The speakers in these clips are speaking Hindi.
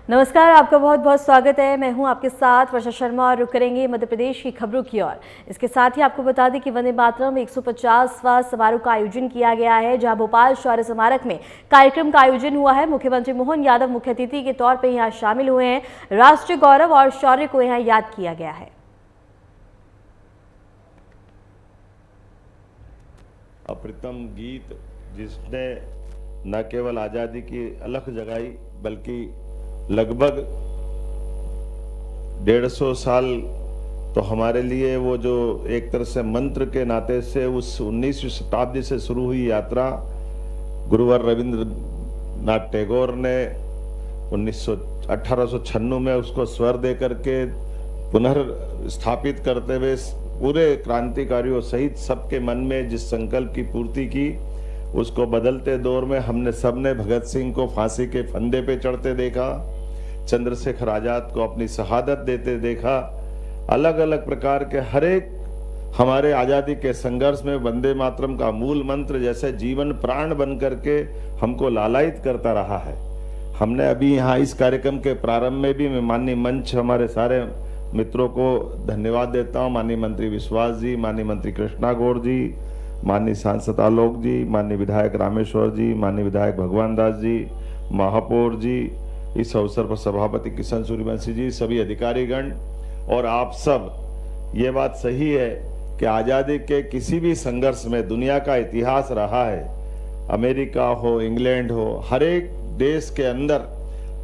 नमस्कार, आपका बहुत बहुत स्वागत है। मैं हूं आपके साथ वर्षा शर्मा और रुक करेंगे मध्य प्रदेश की खबरों की ओर। इसके साथ ही आपको बता दें कि वंदे मातरम 150वां समारोह का आयोजन किया गया है, जहां भोपाल शौर्य स्मारक में कार्यक्रम का आयोजन हुआ है। मुख्यमंत्री मोहन यादव मुख्य अतिथि के तौर पर यहां शामिल हुए हैं। राष्ट्रीय गौरव और शौर्य को यहां याद किया गया है। अप्रतिम गीत जिसने न केवल आजादी की अलख जगाई बल्कि लगभग 150 साल तो हमारे लिए वो जो एक तरह से मंत्र के नाते से उस 19वीं शताब्दी से शुरू हुई यात्रा गुरुवर रविंद्रनाथ टैगोर ने 1896 में उसको स्वर दे करके पुनर्स्थापित करते हुए पूरे क्रांतिकारियों सहित सबके मन में जिस संकल्प की पूर्ति की, उसको बदलते दौर में हमने सबने भगत सिंह को फांसी के फंदे पे चढ़ते देखा, चंद्रशेखर आजाद को अपनी शहादत देते देखा। अलग अलग प्रकार के हर एक हमारे आजादी के संघर्ष में वंदे मातरम का मूल मंत्र जैसे जीवन प्राण बन करके हमको लालायित करता रहा है। हमने अभी यहाँ इस कार्यक्रम के प्रारंभ में भी मैं माननीय मंच हमारे सारे मित्रों को धन्यवाद देता हूँ। माननीय मंत्री विश्वास जी, माननीय मंत्री कृष्णा गौड़ जी, माननीय सांसद आलोक जी, माननीय विधायक रामेश्वर जी, माननीय विधायक भगवान दास जी, महापौर जी, इस अवसर पर सभापति किशन सूर्यवंशी जी, सभी अधिकारीगण और आप सब। ये बात सही है कि आज़ादी के किसी भी संघर्ष में दुनिया का इतिहास रहा है। अमेरिका हो, इंग्लैंड हो, हर एक देश के अंदर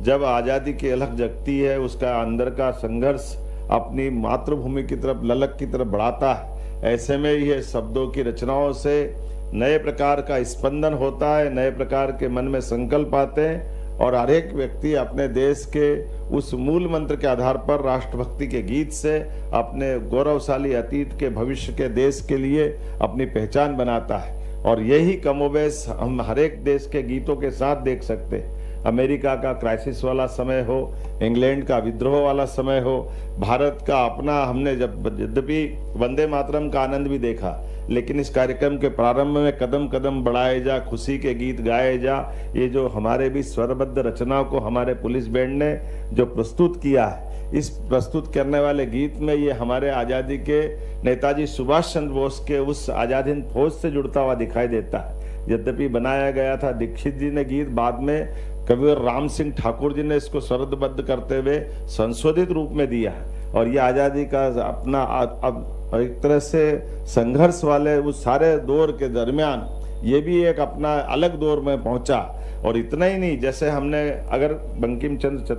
जब आज़ादी की अलख जगती है, उसका अंदर का संघर्ष अपनी मातृभूमि की तरफ, ललक की तरफ बढ़ाता है। ऐसे में ये शब्दों की रचनाओं से नए प्रकार का स्पंदन होता है, नए प्रकार के मन में संकल्प आते हैं और हर एक व्यक्ति अपने देश के उस मूल मंत्र के आधार पर राष्ट्रभक्ति के गीत से अपने गौरवशाली अतीत के भविष्य के देश के लिए अपनी पहचान बनाता है। और यही कमोबेश हम हर एक देश के गीतों के साथ देख सकते हैं। अमेरिका का क्राइसिस वाला समय हो, इंग्लैंड का विद्रोह वाला समय हो, भारत का अपना, हमने जब यद्यपि वंदे मातरम का आनंद भी देखा, लेकिन इस कार्यक्रम के प्रारंभ में कदम कदम बढ़ाए जा, खुशी के गीत गाए जा, ये जो हमारे भी स्वरबद्ध रचनाओं को हमारे पुलिस बैंड ने जो प्रस्तुत किया है, इस प्रस्तुत करने वाले गीत में ये हमारे आज़ादी के नेताजी सुभाष चंद्र बोस के उस आज़ाद हिंद फौज से जुड़ता हुआ दिखाई देता है। यद्यपि बनाया गया था दीक्षित जी ने गीत, बाद में कविवर राम सिंह ठाकुर जी ने इसको स्वरबद्ध करते हुए संशोधित रूप में दिया है। और ये आज़ादी का अपना अब एक तरह से संघर्ष वाले उस सारे दौर के दरमियान ये भी एक अपना अलग दौर में पहुंचा। और इतना ही नहीं, जैसे हमने अगर बंकिम चंद्र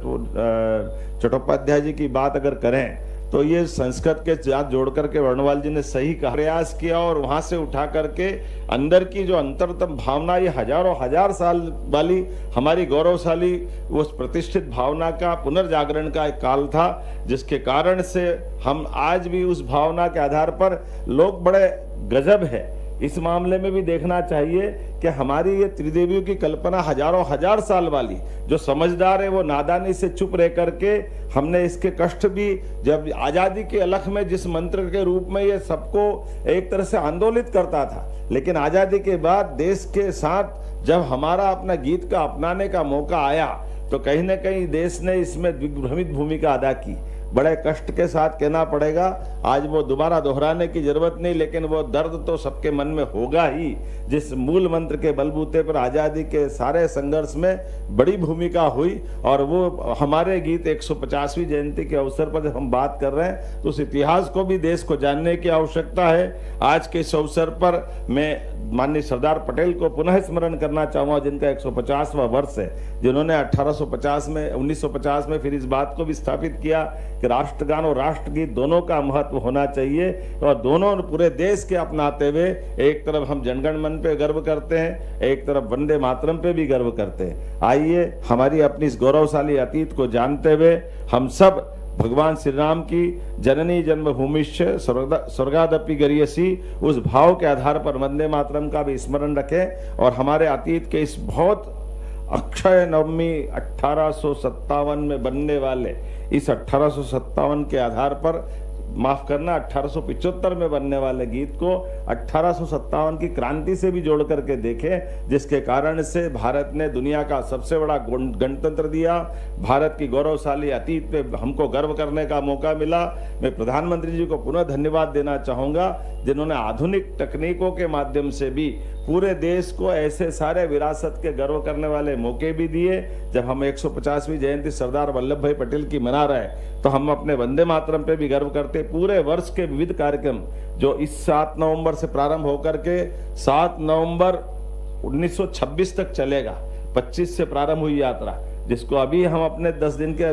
चट्टोपाध्याय जी की बात अगर करें तो ये संस्कृत के साथ जोड़ करके वर्णवाल जी ने सही कहा, प्रयास किया और वहां से उठा करके अंदर की जो अंतरतम भावना, ये हजारों हजार साल वाली हमारी गौरवशाली उस प्रतिष्ठित भावना का पुनर्जागरण का एक काल था, जिसके कारण से हम आज भी उस भावना के आधार पर लोग बड़े गजब है। इस मामले में भी देखना चाहिए कि हमारी ये त्रिदेवियों की कल्पना हजारों हजार साल वाली, जो समझदार है वो नादानी से चुप रह करके हमने इसके कष्ट भी, जब आज़ादी के अलख में जिस मंत्र के रूप में ये सबको एक तरह से आंदोलित करता था, लेकिन आज़ादी के बाद देश के साथ जब हमारा अपना गीत का अपनाने का मौका आया तो कहीं ना कहीं देश ने इसमें दिग्भ्रमित भूमिका अदा की। बड़े कष्ट के साथ कहना पड़ेगा, आज वो दोबारा दोहराने की जरूरत नहीं, लेकिन वो दर्द तो सबके मन में होगा ही। जिस मूल मंत्र के बलबूते पर आज़ादी के सारे संघर्ष में बड़ी भूमिका हुई, और वो हमारे गीत 150वीं जयंती के अवसर पर जब हम बात कर रहे हैं तो उस इतिहास को भी देश को जानने की आवश्यकता है। आज के इस अवसर पर मैं माननीय सरदार पटेल को पुनः स्मरण करना चाहूँगा, जिनका 150वां वर्ष है, जिन्होंने 1950 में फिर इस बात को भी स्थापित किया कि राष्ट्रगान और राष्ट्रगीत दोनों का महत्व होना चाहिए, और दोनों पूरे देश के अपनाते हुए एक तरफ हम जनगण मन पे गर्व करते हैं, एक तरफ वंदे मातरम पे भी गर्व करते हैं। आइए हमारी अपनी इस गौरवशाली अतीत को जानते हुए हम सब भगवान श्री राम की जननी जन्मभूमिश्च स्वर्गादपि गरीयसी, उस भाव के आधार पर वंदे मातरम का भी स्मरण रखें। और हमारे अतीत के इस बहुत अक्षय नवमी 1857 में बनने वाले इस 1857 के आधार पर माफ करना 1875 में बनने वाले गीत को 1857 की क्रांति से भी जोड़ करके देखें, जिसके कारण से भारत ने दुनिया का सबसे बड़ा गणतंत्र दिया, भारत की गौरवशाली अतीत पे हमको गर्व करने का मौका मिला। मैं प्रधानमंत्री जी को पुनः धन्यवाद देना चाहूंगा, जिन्होंने आधुनिक तकनीकों के माध्यम से भी पूरे देश को ऐसे सारे विरासत के गर्व करने वाले मौके भी दिए। जब हम 150वीं जयंती सरदार वल्लभ भाई पटेल की मना रहे हैं, तो हम अपने वंदे मातरम पे भी गर्व करते। पूरे वर्ष के विविध कार्यक्रम जो इस 7 नवंबर से प्रारंभ होकर के 7 नवंबर 1926 तक चलेगा, 25 से प्रारंभ हुई यात्रा, जिसको अभी हम अपने 10 दिन के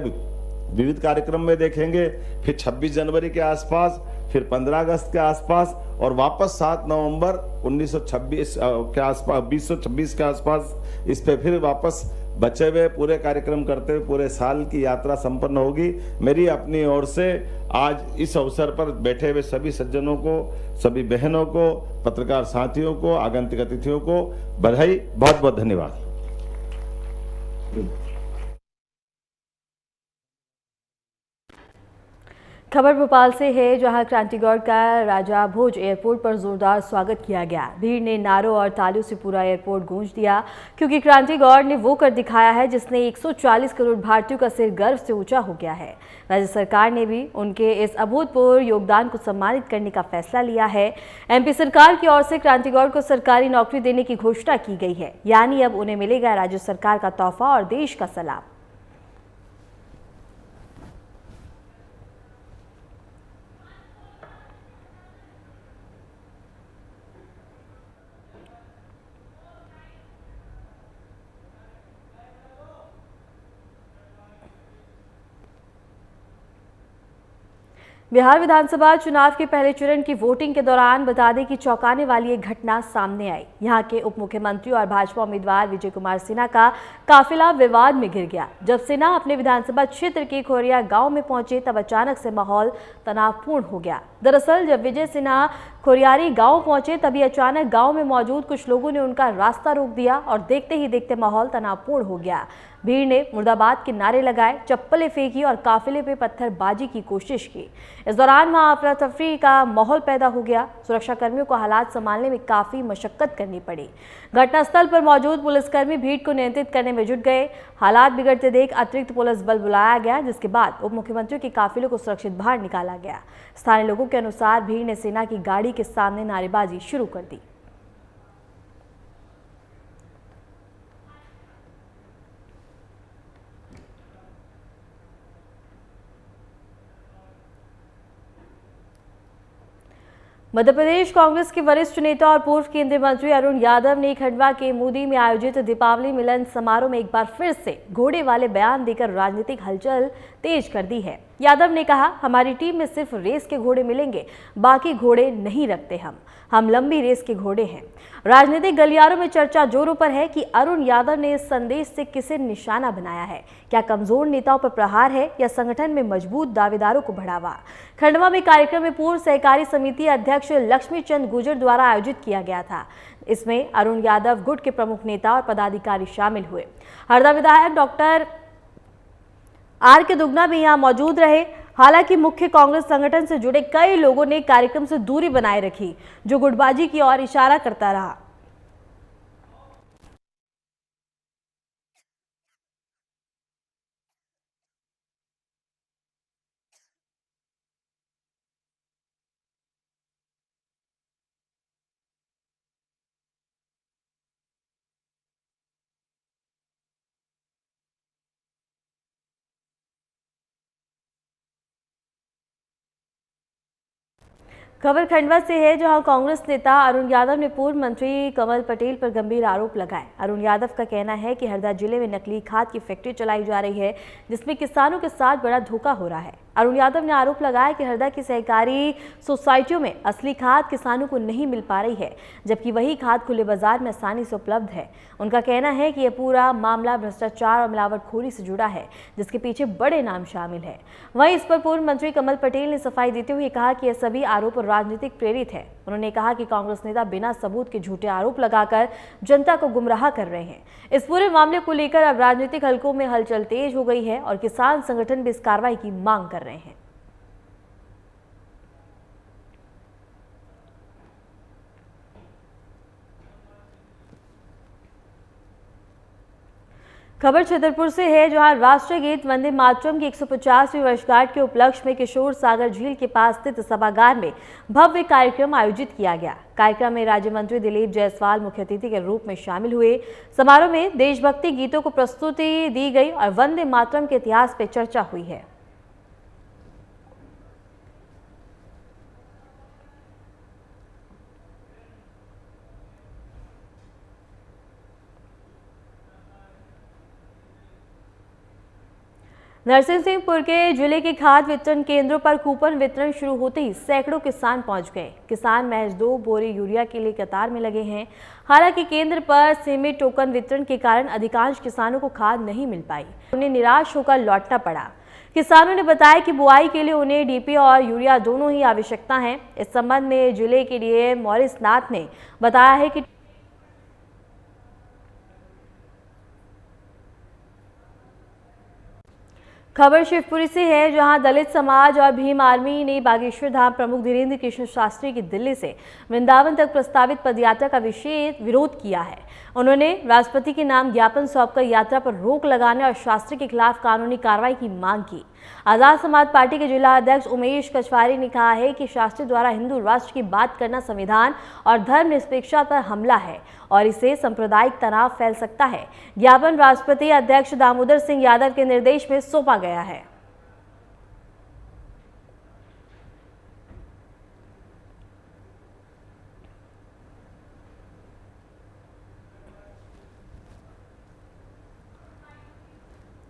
विविध कार्यक्रम में देखेंगे, फिर 26 जनवरी के आसपास, फिर 15 अगस्त के आसपास, और वापस 7 नवंबर 1926 के आसपास, 2026 के आसपास इस पे फिर वापस बचे हुए पूरे कार्यक्रम करते हुए पूरे साल की यात्रा संपन्न होगी। मेरी अपनी ओर से आज इस अवसर पर बैठे हुए सभी सज्जनों को, सभी बहनों को, पत्रकार साथियों को, आगंतुक अतिथियों को बधाई, बहुत बहुत धन्यवाद। खबर भोपाल से है, जहां क्रांतिगौर का राजा भोज एयरपोर्ट पर जोरदार स्वागत किया गया। भीड़ ने नारों और तालियों से पूरा एयरपोर्ट गूंज दिया, क्योंकि क्रांतिगौर ने वो कर दिखाया है जिसने 140 करोड़ भारतीयों का सिर गर्व से ऊंचा हो गया है। राज्य सरकार ने भी उनके इस अभूतपूर्व योगदान को सम्मानित करने का फैसला लिया है। एमपी सरकार की ओर से क्रांतिगौर को सरकारी नौकरी देने की घोषणा की गई है, यानी अब उन्हें मिलेगा राज्य सरकार का तोहफा और देश का सलाम। बिहार विधानसभा चुनाव के पहले चरण की वोटिंग के दौरान बता दें कि चौंकाने वाली एक घटना सामने आई। यहां के उप मुख्यमंत्री और भाजपा उम्मीदवार विजय कुमार सिन्हा का काफिला विवाद में घिर गया। जब सिन्हा अपने विधानसभा क्षेत्र के खोरिया गांव में पहुंचे, तब अचानक से माहौल तनावपूर्ण हो गया। दरअसल जब विजय सिन्हा खोरियारी गांव पहुंचे, तभी अचानक गांव में मौजूद कुछ लोगों ने उनका रास्ता रोक दिया और देखते ही देखते माहौल तनावपूर्ण हो गया। भीड़ ने मुर्दाबाद के नारे लगाए, चप्पलें फेंकी और काफिले पे पत्थरबाजी की कोशिश की। इस दौरान वहां अफरा तफरी का माहौल पैदा हो गया। सुरक्षा कर्मियों को हालात संभालने में काफी मशक्कत करनी पड़ी। घटनास्थल पर मौजूद पुलिसकर्मी भीड़ को नियंत्रित करने में जुट गए। हालात बिगड़ते देख अतिरिक्त पुलिस बल बुलाया गया, जिसके बाद उप मुख्यमंत्रियों के काफिले को सुरक्षित बाहर निकाला गया। स्थानीय लोगों के अनुसार भीड़ ने सेना की गाड़ी के सामने नारेबाजी शुरू कर दी। मध्य प्रदेश कांग्रेस के वरिष्ठ नेता और पूर्व केंद्रीय मंत्री अरुण यादव ने खंडवा के मोदी में आयोजित दीपावली मिलन समारोह में एक बार फिर से घोड़े वाले बयान देकर राजनीतिक हलचल तेज कर दी है। यादव ने कहा, हमारी टीम में सिर्फ रेस के घोड़े मिलेंगे, बाकी घोड़े नहीं रखते हम लंबी रेस के घोड़े हैं। राजनीतिक गलियारों में चर्चा जोरों पर है कि अरुण यादव ने इस संदेश से किसे निशाना बनाया है। क्या कमजोर नेताओं पर प्रहार है या संगठन में मजबूत दावेदारों को बढ़ावा? खंडवा में कार्यक्रम में पूर्व सहकारी समिति अध्यक्ष लक्ष्मी चंद गुर्जर द्वारा आयोजित किया गया था। इसमें अरुण यादव गुट के प्रमुख नेता और पदाधिकारी शामिल हुए। हरदा विधायक डॉक्टर आर के दुगना भी यहां मौजूद रहे। हालांकि मुख्य कांग्रेस संगठन से जुड़े कई लोगों ने कार्यक्रम से दूरी बनाए रखी, जो गुटबाजी की ओर इशारा करता रहा। खबर खंडवा से है, जहां कांग्रेस नेता अरुण यादव ने पूर्व मंत्री कमल पटेल पर गंभीर आरोप लगाए। अरुण यादव का कहना है कि हरदा जिले में नकली खाद की फैक्ट्री चलाई जा रही है, जिसमें किसानों के साथ बड़ा धोखा हो रहा है। अरुण यादव ने आरोप लगाया कि हरदा की सहकारी सोसाइटियों में असली खाद किसानों को नहीं मिल पा रही है, जबकि वही खाद खुले बाजार में आसानी से उपलब्ध है। उनका कहना है कि यह पूरा मामला भ्रष्टाचार और मिलावटखोरी से जुड़ा है, जिसके पीछे बड़े नाम शामिल है। वहीं इस पर पूर्व मंत्री कमल पटेल ने सफाई देते हुए कहा कि यह सभी आरोप राजनीतिक प्रेरित है। उन्होंने कहा कि कांग्रेस नेता बिना सबूत के झूठे आरोप लगाकर जनता को गुमराह कर रहे हैं। इस पूरे मामले को लेकर अब राजनीतिक हलकों में हलचल तेज हो गई है और किसान संगठन भी इस कार्रवाई की मांग कर रहे हैं। खबर छतरपुर से है, जहां राष्ट्रीय गीत वंदे मातरम की 150वीं वर्षगांठ के उपलक्ष्य में किशोर सागर झील के पास स्थित सभागार में भव्य कार्यक्रम आयोजित किया गया। कार्यक्रम में राज्य मंत्री दिलीप जायसवाल मुख्य अतिथि के रूप में शामिल हुए। समारोह में देशभक्ति गीतों को प्रस्तुति दी गई और वंदे मातरम के इतिहास पर चर्चा हुई है। नरसिंहपुर के जिले के खाद वितरण केंद्रों पर कूपन वितरण शुरू होते ही सैकड़ों किसान पहुंच गए। किसान महज 2 बोरे यूरिया के लिए कतार में लगे हैं। हालांकि केंद्र पर सीमित टोकन वितरण के कारण अधिकांश किसानों को खाद नहीं मिल पाई। उन्हें निराश होकर लौटना पड़ा। किसानों ने बताया कि बुआई के लिए उन्हें डीपी और यूरिया दोनों ही आवश्यकता है। इस संबंध में जिले के लिए मॉरिस नाथ ने बताया है कि खबर शिवपुरी से है, जहां दलित समाज और भीम आर्मी ने बागेश्वर धाम प्रमुख धीरेन्द्र कृष्ण शास्त्री की दिल्ली से वृंदावन तक प्रस्तावित पदयात्रा का विशेष विरोध किया है। उन्होंने राष्ट्रपति के नाम ज्ञापन सौंपकर यात्रा पर रोक लगाने और शास्त्री के खिलाफ कानूनी कार्रवाई की मांग की। आजाद समाज पार्टी के जिला अध्यक्ष उमेश कछवारी ने कहा है कि शास्त्री द्वारा हिंदू राष्ट्र की बात करना संविधान और धर्मनिरपेक्षता पर हमला है और इससे सांप्रदायिक तनाव फैल सकता है। ज्ञापन राष्ट्रपति अध्यक्ष दामोदर सिंह यादव के निर्देश में सौंपा गया है।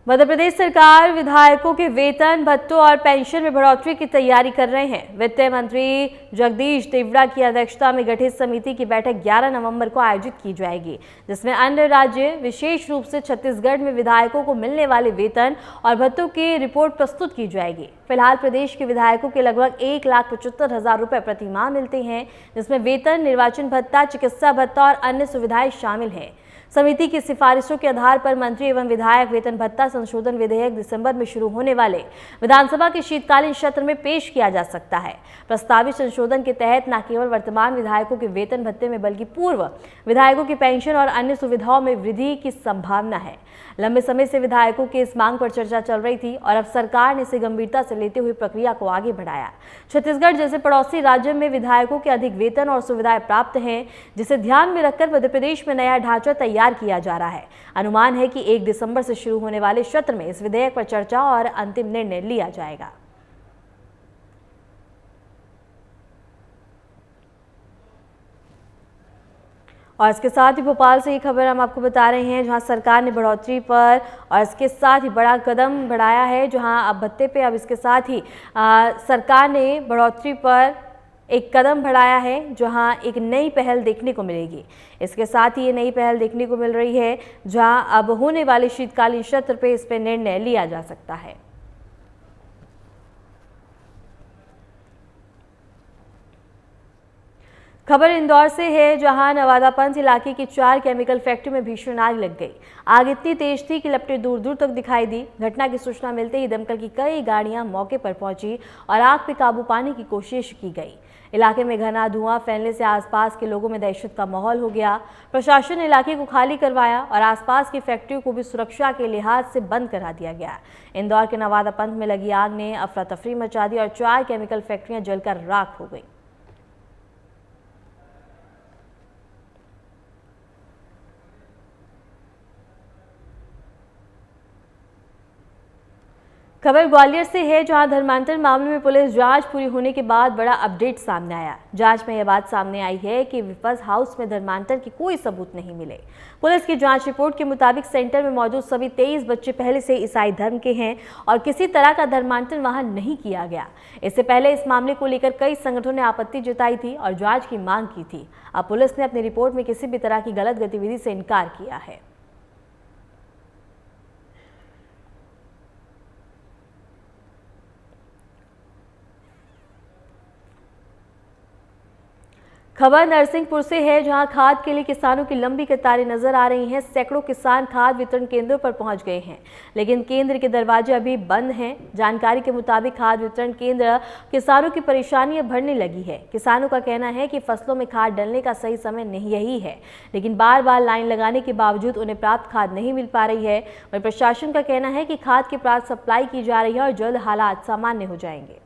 मध्य प्रदेश सरकार विधायकों के वेतन, भत्तों और पेंशन में बढ़ोतरी की तैयारी कर रहे हैं। वित्त मंत्री जगदीश देवड़ा की अध्यक्षता में गठित समिति की बैठक 11 नवंबर को आयोजित की जाएगी, जिसमें अन्य राज्य विशेष रूप से छत्तीसगढ़ में विधायकों को मिलने वाले वेतन और भत्तों की रिपोर्ट प्रस्तुत की जाएगी। फिलहाल प्रदेश के विधायकों के लगभग 1,75,000 रुपए प्रति माह मिलते हैं, जिसमें वेतन, निर्वाचन भत्ता, चिकित्सा भत्ता और अन्य सुविधाएं शामिल हैं। समिति की सिफारिशों के आधार पर मंत्री एवं विधायक वेतन भत्ता संशोधन विधेयक दिसंबर में शुरू होने वाले विधानसभा के शीतकालीन सत्र में पेश किया जा सकता है। प्रस्तावित संशोधन के तहत न केवल वर्तमान विधायकों के वेतन भत्ते में बल्कि पूर्व विधायकों की पेंशन और अन्य सुविधाओं में वृद्धि की संभावना है। लंबे समय से विधायकों की इस मांग पर चर्चा चल रही थी और अब सरकार ने इसे गंभीरता से लेते हुए प्रक्रिया को आगे बढ़ाया। छत्तीसगढ़ जैसे पड़ोसी राज्य में विधायकों के अधिक वेतन और सुविधाएं प्राप्त हैं, जिसे ध्यान में रखकर मध्य प्रदेश में नया ढांचा तैयार किया जा रहा है। अनुमान है कि 1 दिसंबर से शुरू होने वाले सत्र में इस विधेयक पर चर्चा और अंतिम निर्णय लिया जाएगा। और इसके साथ ही भोपाल से ये खबर हम आपको बता रहे हैं, जहां सरकार ने बढ़ोतरी पर और इसके साथ ही बड़ा कदम बढ़ाया है, जहां अब भत्ते पे अब इसके साथ ही सरकार ने बढ़ोतरी पर एक कदम बढ़ाया है, जहां एक नई पहल देखने को मिलेगी। इसके साथ ही ये नई पहल देखने को मिल रही है, जहां अब होने वाले शीतकालीन सत्र पे इस पर निर्णय लिया जा सकता है। खबर इंदौर से है, जहां नवादापंथ इलाके की 4 केमिकल फैक्ट्री में भीषण आग लग गई। आग इतनी तेज थी कि लपटें दूर दूर तक दिखाई दी। घटना की सूचना मिलते ही दमकल की कई गाड़ियां मौके पर पहुंची और आग पर काबू पाने की कोशिश की गई। इलाके में घना धुआं फैलने से आसपास के लोगों में दहशत का माहौल हो गया। प्रशासन ने इलाके को खाली करवाया और आसपास की फैक्ट्रियों को भी सुरक्षा के लिहाज से बंद करा दिया गया। इंदौर के नवादापंथ में लगी आग ने अफरा तफरी मचा दी और 4 केमिकल फैक्ट्रियां जलकर राख हो गई। खबर ग्वालियर से है, जहां धर्मांतरण मामले में पुलिस जांच पूरी होने के बाद बड़ा अपडेट सामने आया। जांच में यह बात सामने आई है कि विपस हाउस में धर्मांतरण के कोई सबूत नहीं मिले। पुलिस की जांच रिपोर्ट के मुताबिक सेंटर में मौजूद सभी 23 बच्चे पहले से ईसाई धर्म के हैं और किसी तरह का धर्मांतरण वहां नहीं किया गया। इससे पहले इस मामले को लेकर कई संगठनों ने आपत्ति जताई थी और जाँच की मांग की थी। अब पुलिस ने अपनी रिपोर्ट में किसी भी तरह की गलत गतिविधि से इनकार किया है। खबर नरसिंहपुर से है, जहां खाद के लिए किसानों की लंबी कतारें नजर आ रही हैं। सैकड़ों किसान खाद वितरण केंद्रों पर पहुंच गए हैं, लेकिन केंद्र के दरवाजे अभी बंद हैं। जानकारी के मुताबिक खाद वितरण केंद्र किसानों की परेशानियां बढ़ने लगी है। किसानों का कहना है कि फसलों में खाद डालने का सही समय नहीं यही है, लेकिन बार बार लाइन लगाने के बावजूद उन्हें प्राप्त खाद नहीं मिल पा रही है। वहीं प्रशासन का कहना है कि खाद की प्राप्त सप्लाई की जा रही है और जल्द हालात सामान्य हो जाएंगे।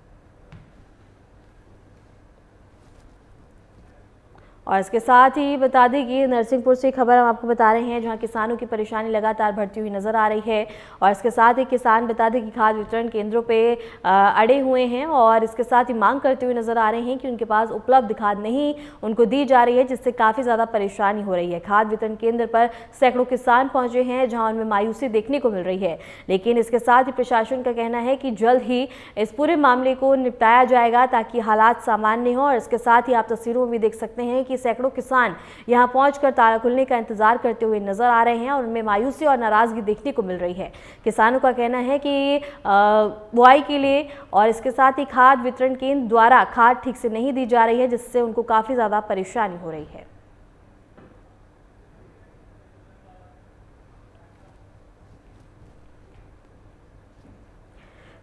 और इसके साथ ही बता दें कि नरसिंहपुर से खबर हम आपको बता रहे हैं, जहां किसानों की परेशानी लगातार बढ़ती हुई नजर आ रही है। और इसके साथ ही किसान बता दें कि खाद वितरण केंद्रों पे अड़े हुए हैं और इसके साथ ही मांग करते हुए नजर आ रहे हैं कि उनके पास उपलब्ध खाद नहीं उनको दी जा रही है, जिससे काफ़ी ज़्यादा परेशानी हो रही है। खाद वितरण केंद्र पर सैकड़ों किसान पहुंचे हैं, जहाँ उनमें मायूसी देखने को मिल रही है। लेकिन इसके साथ ही प्रशासन का कहना है कि जल्द ही इस पूरे मामले को निपटाया जाएगा, ताकि हालात सामान्य हो। और इसके साथ ही आप तस्वीरों में भी देख सकते हैं कि सैकड़ों किसान यहां पहुंचकर ताला खुलने का इंतजार करते हुए नजर आ रहे हैं और उनमें मायूसी और नाराजगी देखने को मिल रही है। किसानों का कहना है कि बुआई के लिए और इसके साथ ही खाद वितरण केंद्र द्वारा खाद ठीक से नहीं दी जा रही है, जिससे उनको काफी ज्यादा परेशानी हो रही है।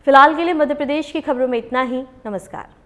फिलहाल के लिए मध्य प्रदेश की खबरों में इतना ही। नमस्कार।